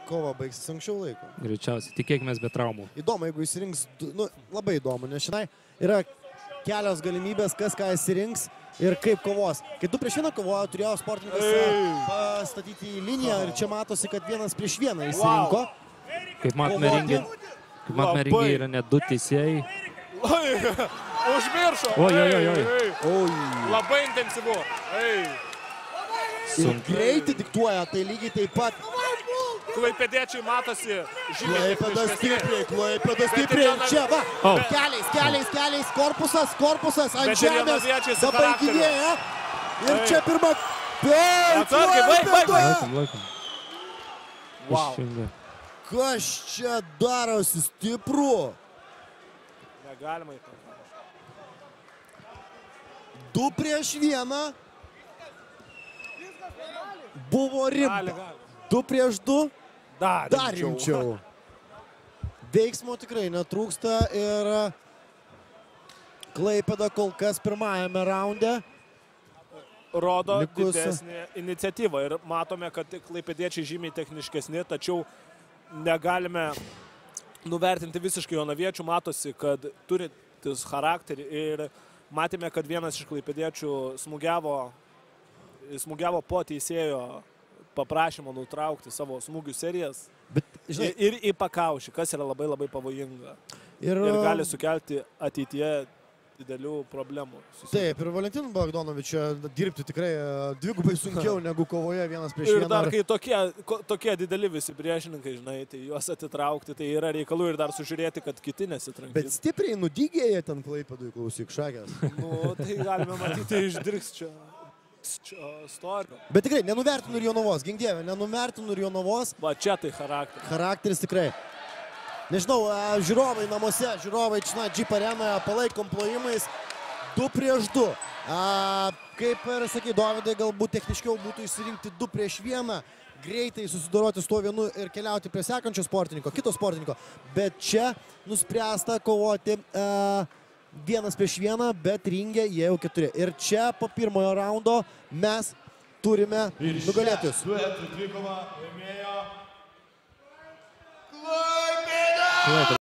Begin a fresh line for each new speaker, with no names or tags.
kova baigsis anksčiau laiko.
Greičiausiai, tikėkime be traumų.
Įdomu, jeigu įsirinks, nu, labai įdomu, nes šiandien yra kelios galimybės, kas ką įsirinks ir kaip kovos. Kai 2-1 kovojo, turėjo sportininkas pastatyti į liniją ir čia matosi, kad 1-1 įsirinko.
Kaip matome, ringe yra net 2 teisėjai.
Užmiršo.
Oi.
Labai intensyvu.
Ir greitį diktuoja, tai lygiai taip pat.
Klaipėdiečiai matosi žymiai.
Klaipėda stipriai. Čia, va, keliais, korpusas ant žemės. Dabaiginėja. Ir čia pirma.
Laikom.
Kas čia darosi stipru?
Negalima į to.
2-1. Buvo rimta. 2-2. Dar rimčiau. Veiksmo tikrai netrūksta ir Klaipėda kol kas pirmajame raunde
rodo didesnį iniciatyvą ir matome, kad klaipėdiečiai žymiai techniškesni, tačiau negalime nuvertinti visiškai jonaviečių. Matosi, kad turintis charakterį ir matėme, kad vienas iš klaipėdiečių smūgiavo po teisėjo paprašymo nutraukti savo smūgių serijas ir į pakaušį, kas yra labai labai pavojinga ir gali sukelti ateityje didelių problemų.
Taip, ir Valentinui Bogdanovičiui dirbti tikrai dvigubai sunkiau negu kovoje 1-1.
Ir dar, kai tokie dideli visi priešininkai, žinai, tai juos atitraukti, tai yra reikalų ir dar sužiūrėti, kad kiti nesitrankytų.
Bet stipriai nudygėja ten Klaipėdui, klausyk, šakės.
Nu, tai galime matyti išdirks čia storio.
Bet tikrai, nenuvertinu ir Jonavos, gink dieve, nenuvertinu ir Jonavos.
Va, čia tai charakteris.
Charakteris tikrai. Nežinau, žiūrovai namuose, žiūrovai čia Jeep arenoje palaikom plojimais 2-2. Kaip ir sakė Dovydai, galbūt techniškiau būtų išsirinkti 2-1, greitai susidoroti su tuo vienu ir keliauti prie sekančio sportininko, kito sportininko. Bet čia nuspręsta kovoti 1-1, bet ringe jie jau 4. Ir čia po pirmojo raundo mes turime nugalėtojus.
Klaipėda!